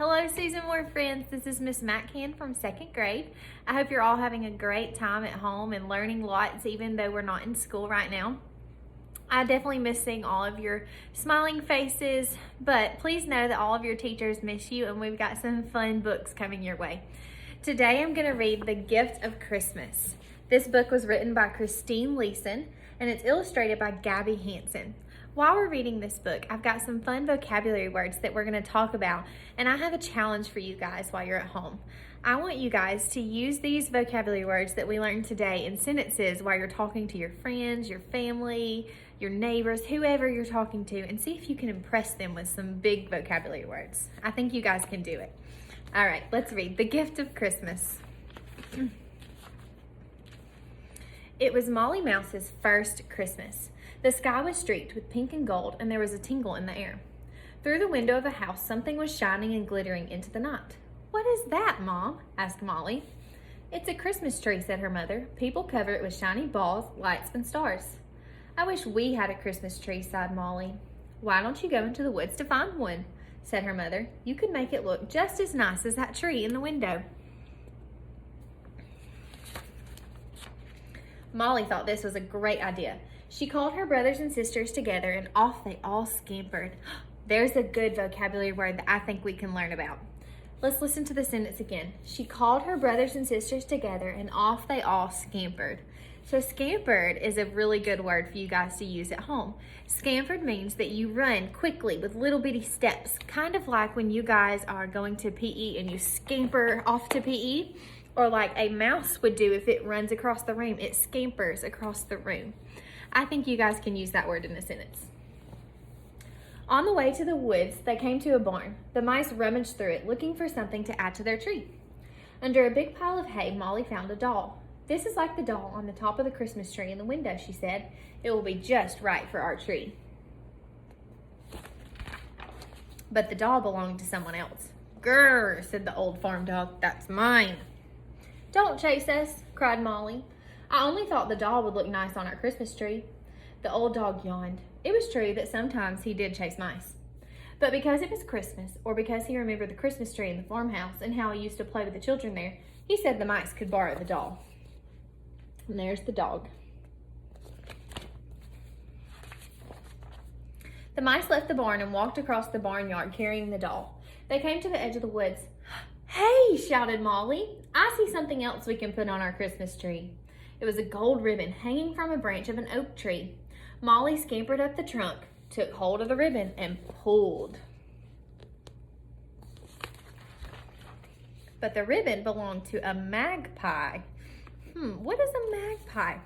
Hello, Susan Moore friends. This is Miss Maccan from second grade. I hope you're all having a great time at home and learning lots, even though we're not in school right now. I definitely miss seeing all of your smiling faces, but please know that all of your teachers miss you, and we've got some fun books coming your way. Today I'm going to read The Gift of Christmas. This book was written by Christine Leeson, and it's illustrated by Gabby Hansen. While we're reading this book, I've got some fun vocabulary words that we're going to talk about, and I have a challenge for you guys while you're at home. I want you guys to use these vocabulary words that we learned today in sentences while you're talking to your friends, your family, your neighbors, whoever you're talking to, and see if you can impress them with some big vocabulary words. I think you guys can do it. All right, let's read The Gift of Christmas. It was Molly Mouse's first Christmas. The sky was streaked with pink and gold, and there was a tingle in the air. Through the window of the house, something was shining and glittering into the night. "What is that, Mom?" asked Molly. "It's a Christmas tree," said her mother. "People cover it with shiny balls, lights, and stars." "I wish we had a Christmas tree," sighed Molly. "Why don't you go into the woods to find one?" said her mother. "You could make it look just as nice as that tree in the window." Molly thought this was a great idea. She called her brothers and sisters together, and off they all scampered. There's a good vocabulary word that I think we can learn about. Let's listen to the sentence again. She called her brothers and sisters together, and off they all scampered. So scampered is a really good word for you guys to use at home. Scampered means that you run quickly with little bitty steps, kind of like when you guys are going to PE and you scamper off to PE, or like a mouse would do if it runs across the room. It scampers across the room. I think you guys can use that word in a sentence. On the way to the woods, they came to a barn. The mice rummaged through it, looking for something to add to their tree. Under a big pile of hay, Molly found a doll. "This is like the doll on the top of the Christmas tree in the window," she said. "It will be just right for our tree." But the doll belonged to someone else. "Grrr," said the old farm dog. "That's mine." "Don't chase us," cried Molly. "I only thought the doll would look nice on our Christmas tree." The old dog yawned. It was true that sometimes he did chase mice. But because it was Christmas, or because he remembered the Christmas tree in the farmhouse and how he used to play with the children there, he said the mice could borrow the doll. And there's the dog. The mice left the barn and walked across the barnyard carrying the doll. They came to the edge of the woods. "Hey," shouted Molly, "I see something else we can put on our Christmas tree." It was a gold ribbon hanging from a branch of an oak tree. Molly scampered up the trunk, took hold of the ribbon, and pulled. But the ribbon belonged to a magpie. What is a magpie?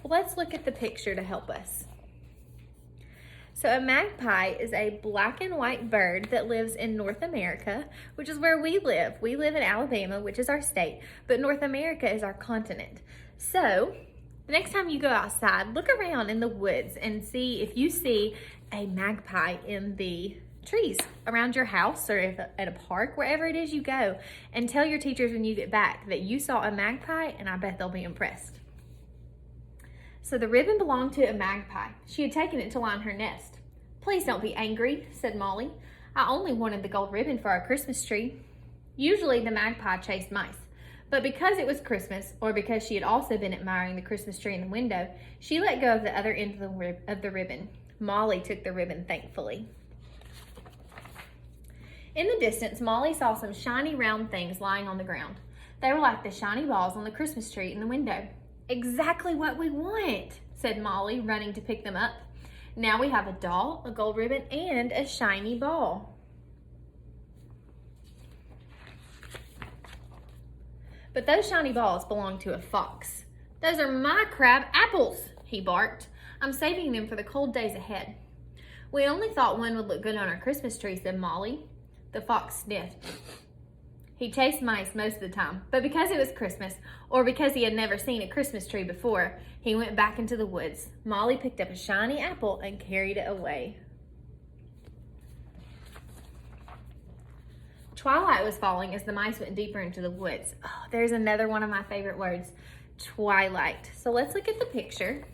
Well, let's look at the picture to help us. So a magpie is a black and white bird that lives in North America, which is where we live. We live in Alabama, which is our state, but North America is our continent. So the next time you go outside, look around in the woods and see if you see a magpie in the trees around your house, or if at a park, wherever it is you go, and tell your teachers when you get back that you saw a magpie, and I bet they'll be impressed. So the ribbon belonged to a magpie. She had taken it to line her nest. "Please don't be angry," said Molly. "I only wanted the gold ribbon for our Christmas tree." Usually the magpie chased mice, but because it was Christmas, or because she had also been admiring the Christmas tree in the window, she let go of the other end of the ribbon. Molly took the ribbon thankfully. In the distance, Molly saw some shiny round things lying on the ground. They were like the shiny balls on the Christmas tree in the window. "Exactly what we want," said Molly, running to pick them up. Now we have a doll, a gold ribbon, and a shiny ball. But those shiny balls belong to a fox. "Those are my crab apples," he barked. "I'm saving them for the cold days ahead." "We only thought one would look good on our Christmas tree," said Molly. The fox sniffed. He chased mice most of the time, but because it was Christmas, or because he had never seen a Christmas tree before, he went back into the woods. Molly picked up a shiny apple and carried it away. Twilight was falling as the mice went deeper into the woods. Oh, there's another one of my favorite words, twilight. So let's look at the picture.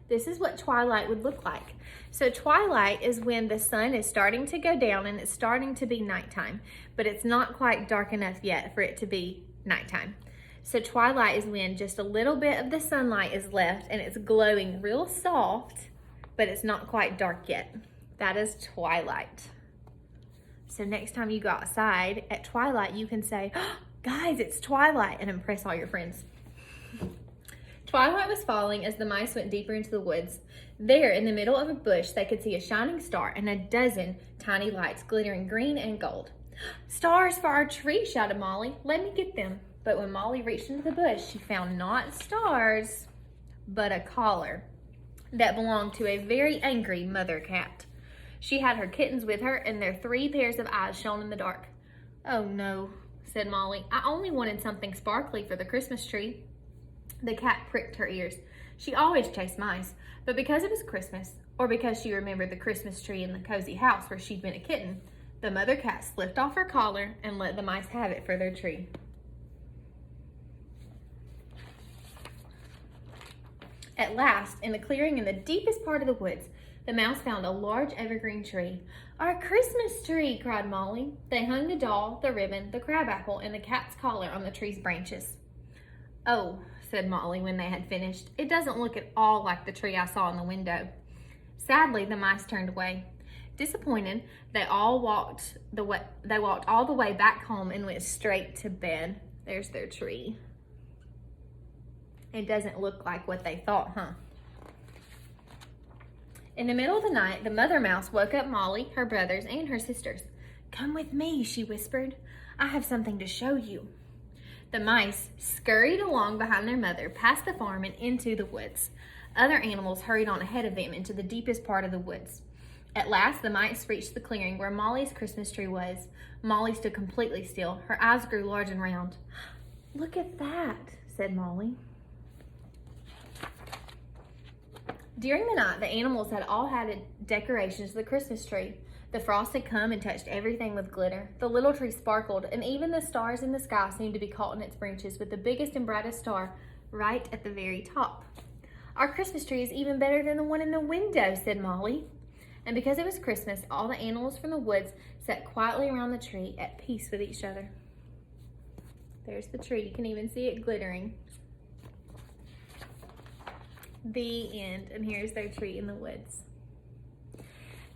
This is what twilight would look like. So twilight is when the sun is starting to go down and it's starting to be nighttime, but it's not quite dark enough yet for it to be nighttime. So twilight is when just a little bit of the sunlight is left and it's glowing real soft, but it's not quite dark yet. That is twilight. So next time you go outside at twilight, you can say, oh, guys, it's twilight, and impress all your friends. Twilight was falling as the mice went deeper into the woods. There, in the middle of a bush, they could see a shining star and a dozen tiny lights glittering green and gold. Stars for our tree, shouted Molly. Let me get them. But when Molly reached into the bush, she found not stars, but a collar that belonged to a very angry mother cat. She had her kittens with her, and their 3 pairs of eyes shone in the dark. Oh no, said Molly. I only wanted something sparkly for the Christmas tree. The cat pricked her ears. She always chased mice, but because it was Christmas, or because she remembered the Christmas tree in the cozy house where she'd been a kitten, the mother cat slipped off her collar and let the mice have it for their tree. At last, in the clearing in the deepest part of the woods, the mouse found a large evergreen tree. Our Christmas tree, cried Molly. They hung the doll, the ribbon, the crabapple, and the cat's collar on the tree's branches. Oh, said Molly when they had finished, it doesn't look at all like the tree I saw in the window. Sadly, the mice turned away. Disappointed, they walked all the way back home and went straight to bed. There's their tree. It doesn't look like what they thought, huh? In the middle of the night, the mother mouse woke up Molly, her brothers, and her sisters. Come with me, she whispered. I have something to show you. The mice scurried along behind their mother, past the farm and into the woods. Other animals hurried on ahead of them into the deepest part of the woods. At last, the mice reached the clearing where Molly's Christmas tree was. Molly stood completely still. Her eyes grew large and round. Look at that, said Molly. During the night, the animals had all added decorations to the Christmas tree. The frost had come and touched everything with glitter. The little tree sparkled, and even the stars in the sky seemed to be caught in its branches, with the biggest and brightest star right at the very top. Our Christmas tree is even better than the one in the window, said Molly. And because it was Christmas, all the animals from the woods sat quietly around the tree at peace with each other. There's the tree. You can even see it glittering. The end. And here's their tree in the woods.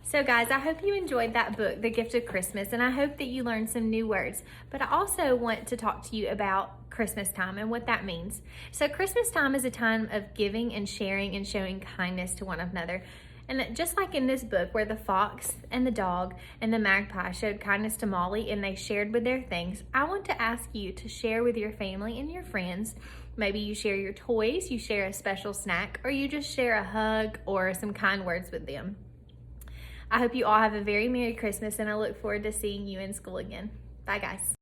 So guys, I hope you enjoyed that book, The Gift of Christmas, and I hope that you learned some new words. But I also want to talk to you about Christmas time and what that means. So Christmas time is a time of giving and sharing and showing kindness to one another. And just like in this book where the fox and the dog and the magpie showed kindness to Molly and they shared with their things, I want to ask you to share with your family and your friends. Maybe you share your toys, you share a special snack, or you just share a hug or some kind words with them. I hope you all have a very Merry Christmas, and I look forward to seeing you in school again. Bye, guys.